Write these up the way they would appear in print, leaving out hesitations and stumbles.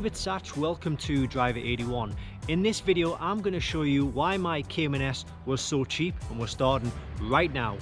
YouTube, it's Satch. Welcome to Driver81. In this video, I'm going to show you why my Cayman S was so cheap, and we're starting right now.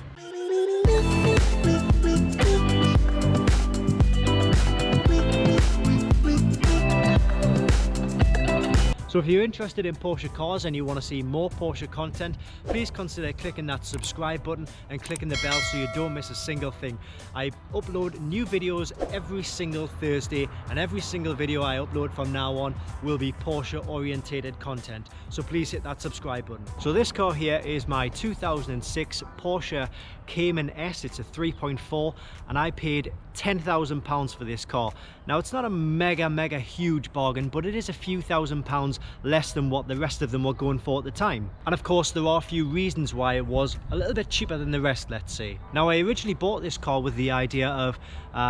So if you're interested in Porsche cars and you want to see more Porsche content, please consider clicking that subscribe button and clicking the bell so you don't miss a single thing. I upload new videos every single Thursday, and every single video I upload from now on will be Porsche orientated content. So please hit that subscribe button. So this car here is my 2006 Porsche Cayman S. It's a 3.4 and I paid £10,000 for this car. Now it's not a mega huge bargain, but it is a few £1,000s less than what the rest of them were going for at the time. And of course there are a few reasons why it was a little bit cheaper than the rest, let's say. Now I originally bought this car with the idea of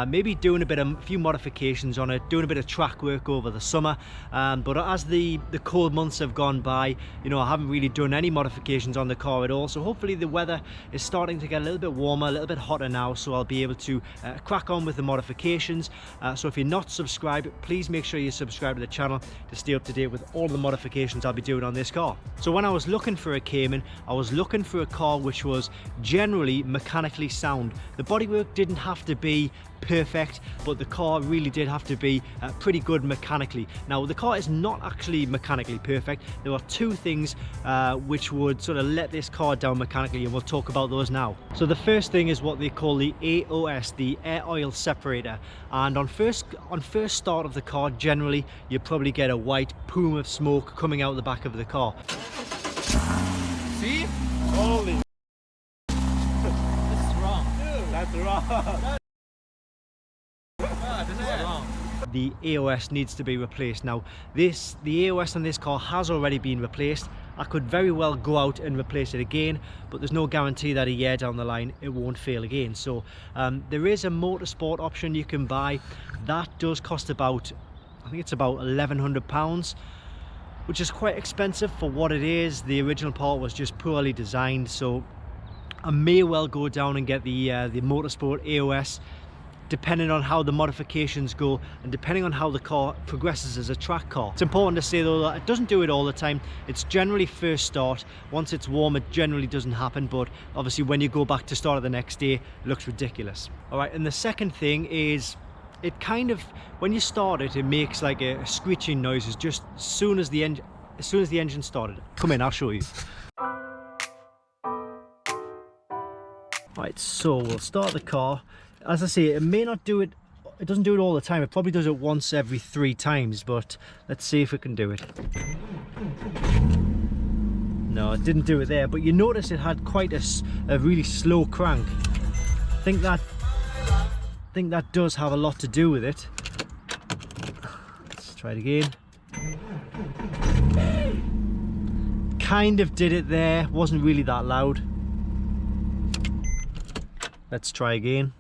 maybe doing a few modifications on it, doing a bit of track work over the summer, but as the cold months have gone by, you know, I haven't really done any modifications on the car at all. So hopefully the weather is starting to get a little bit warmer, a little bit hotter now, so I'll be able to crack on with the modifications. So if you're not subscribed, please make sure you subscribe to the channel to stay up to date with all the modifications I'll be doing on this car. So when I was looking for a Cayman, I was looking for a car which was generally mechanically sound. The bodywork didn't have to be perfect, but the car really did have to be pretty good mechanically. Now the car is not actually mechanically perfect. There are two things which would sort of let this car down mechanically, and we'll talk about those now. So the first thing is what they call the AOS, the air oil separator, and on first start of the car, generally you probably get a white plume of smoke coming out the back of the car. See? Holy this is wrong. Dude, that's wrong. The AOS needs to be replaced. Now the AOS on this car has already been replaced. I could very well go out and replace it again, but there's no guarantee that a year down the line it won't fail again. So there is a motorsport option you can buy. That does cost about, I think it's about £1,100, which is quite expensive for what it is. The original part was just poorly designed, so I may well go down and get the motorsport AOS, depending on how the modifications go and depending on how the car progresses as a track car. It's important to say though that it doesn't do it all the time. It's generally first start. Once it's warm, it generally doesn't happen, but obviously when you go back to start it the next day, it looks ridiculous. All right, and the second thing is, it kind of, when you start it, it makes like a screeching noises just as soon as the engine started. Come in, I'll show you. Right, so we'll start the car. As I say, it may not do it, it doesn't do it all the time. It probably does it once every 3 times, but let's see if it can do it. No, it didn't do it there, but you notice it had quite a really slow crank. I think that does have a lot to do with it. Let's try it again. Kind of did it there, wasn't really that loud. Let's try again.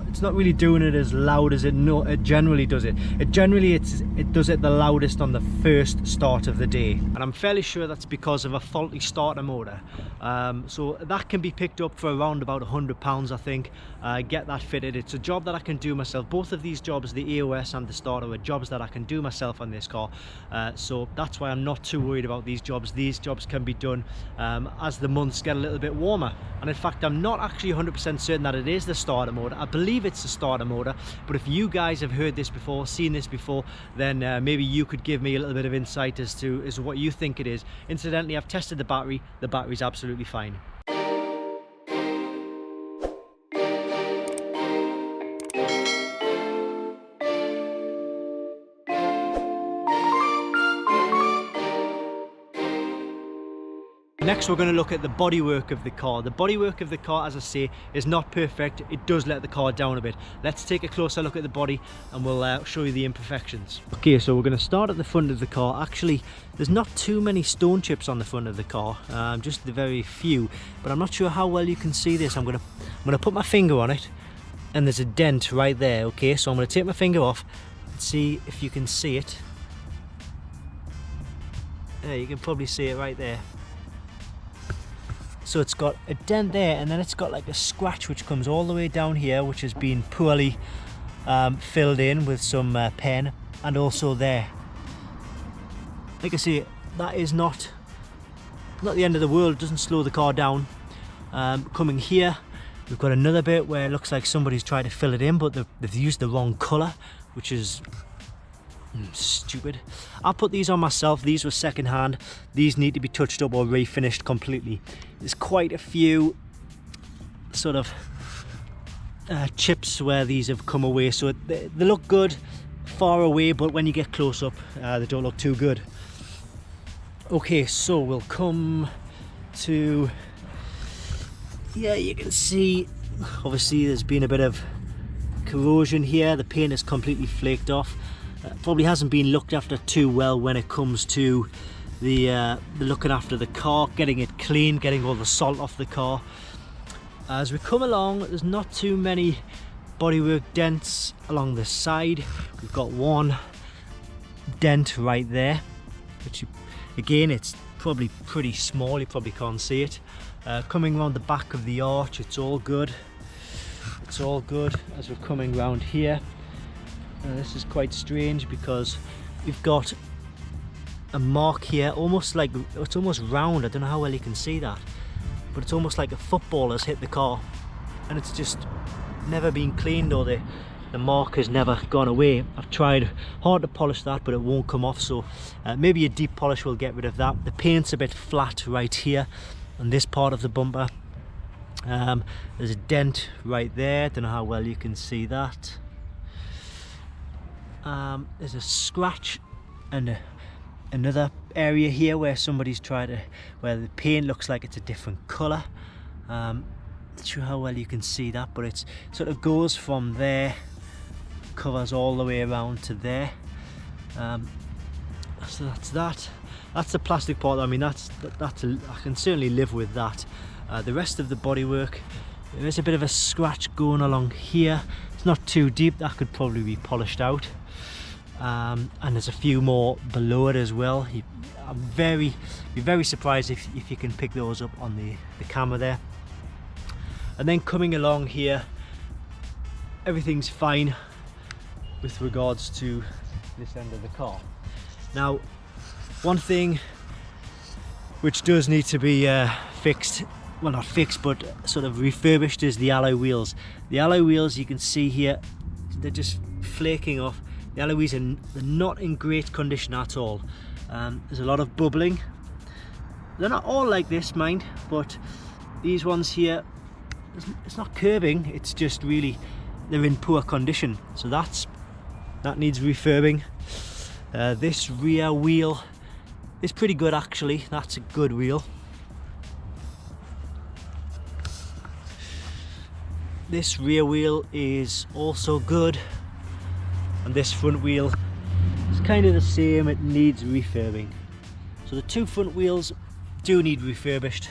It's not really doing it as loud as it generally does it. It does it the loudest on the first start of the day, and I'm fairly sure that's because of a faulty starter motor. So that can be picked up for around about £100, I think. Get that fitted. It's a job that I can do myself. Both of these jobs, the AOS and the starter, are jobs that I can do myself on this car. So that's why I'm not too worried about these jobs. These jobs can be done as the months get a little bit warmer. And in fact, I'm not actually 100% certain that it is the starter motor. I believe it's the starter motor, but if you guys have heard this before, seen this before, then maybe you could give me a little bit of insight as to what you think it is. Incidentally, I've tested the battery. The battery's absolutely fine. Next, we're going to look at the bodywork of the car. The bodywork of the car, as I say, is not perfect. It does let the car down a bit. Let's take a closer look at the body and we'll show you the imperfections. Okay, so we're going to start at the front of the car. Actually, there's not too many stone chips on the front of the car, just the very few. But I'm not sure how well you can see this. I'm going to put my finger on it, and there's a dent right there. Okay, so I'm going to take my finger off and see if you can see it. There, you can probably see it right there. So it's got a dent there, and then it's got like a scratch which comes all the way down here, which has been poorly filled in with some pen, and also there. Like I say, that is not the end of the world. It doesn't slow the car down. Coming here, we've got another bit where it looks like somebody's tried to fill it in, but they've used the wrong colour, which is stupid. I put these on myself. These were second hand. These need to be touched up or refinished completely. There's quite a few sort of chips where these have come away, so they look good far away, but when you get close up they don't look too good. Okay, so we'll come to, yeah, you can see obviously there's been a bit of corrosion here. The paint is completely flaked off. Probably hasn't been looked after too well when it comes to the looking after the car, getting it clean, getting all the salt off the car. As we come along, there's not too many bodywork dents along the side. We've got one dent right there, which again, it's probably pretty small, you probably can't see it. Coming around the back of the arch, it's all good. It's all good. As we're coming around here, this is quite strange because we've got a mark here, almost like, it's almost round. I don't know how well you can see that, but it's almost like a football has hit the car, and it's just never been cleaned, or the mark has never gone away. I've tried hard to polish that, but it won't come off, so maybe a deep polish will get rid of that. The paint's a bit flat right here on this part of the bumper. There's a dent right there, don't know how well you can see that. There's a scratch and another area here where somebody's tried to, where the paint looks like it's a different colour. Not sure how well you can see that, but it sort of goes from there, covers all the way around to there. So that's that. That's the plastic part. I mean, I can certainly live with that. The rest of the bodywork, there's a bit of a scratch going along here. It's not too deep. That could probably be polished out. And there's a few more below it as well. Be very surprised if you can pick those up on the camera there. And then coming along here, everything's fine with regards to this end of the car. Now, one thing which does need to be fixed, well, not fixed, but sort of refurbished, is the alloy wheels. The alloy wheels, you can see here, they're just flaking off. The alloy wheels are not in great condition at all. There's a lot of bubbling. They're not all like this, mind, but these ones here, it's not curving, it's just really, they're in poor condition. So that needs refurbing. This rear wheel is pretty good actually. That's a good wheel. This rear wheel is also good, and this front wheel is kind of the same. It needs refurbing. So the two front wheels do need refurbished,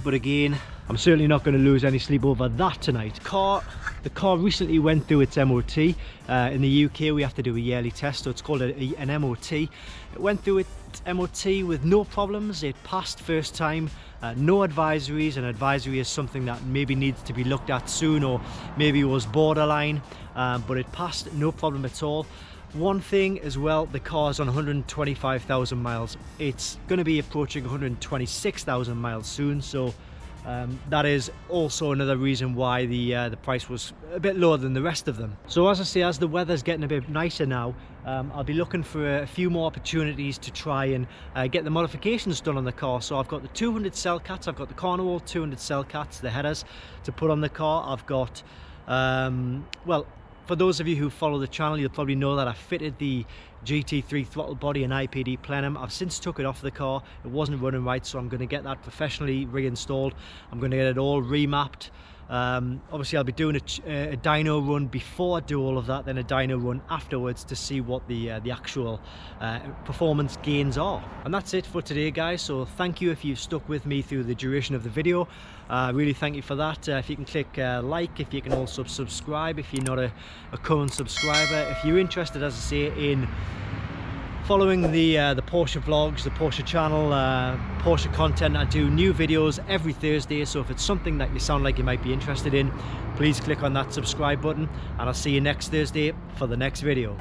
but again, I'm certainly not going to lose any sleep over that tonight. The car recently went through its MOT. In the UK we have to do a yearly test, so it's called an MOT. It went through its MOT with no problems. It passed first time, no advisories. An advisory is something that maybe needs to be looked at soon, or maybe was borderline, but it passed, no problem at all. One thing as well, the car's on 125,000 miles. It's going to be approaching 126,000 miles soon, so that is also another reason why the price was a bit lower than the rest of them. So as I say, as the weather's getting a bit nicer now, I'll be looking for a few more opportunities to try and get the modifications done on the car. So I've got the 200 cell cats, I've got the Carnival 200 cell cats, the headers to put on the car. I've got, well, for those of you who follow the channel, you'll probably know that I fitted the GT3 throttle body and IPD plenum. I've since took it off the car. It wasn't running right, so I'm going to get that professionally reinstalled. I'm going to get it all remapped. Obviously I'll be doing a dyno run before I do all of that, then a dyno run afterwards to see what the actual performance gains are. And that's it for today, guys. So thank you if you've stuck with me through the duration of the video. Really thank you for that. If you can click like, if you can also subscribe if you're not a current subscriber. If you're interested, as I say, in following the Porsche vlogs, the Porsche channel, Porsche content. I do new videos every Thursday, so if it's something that you sound like you might be interested in, please click on that subscribe button, and I'll see you next Thursday for the next video.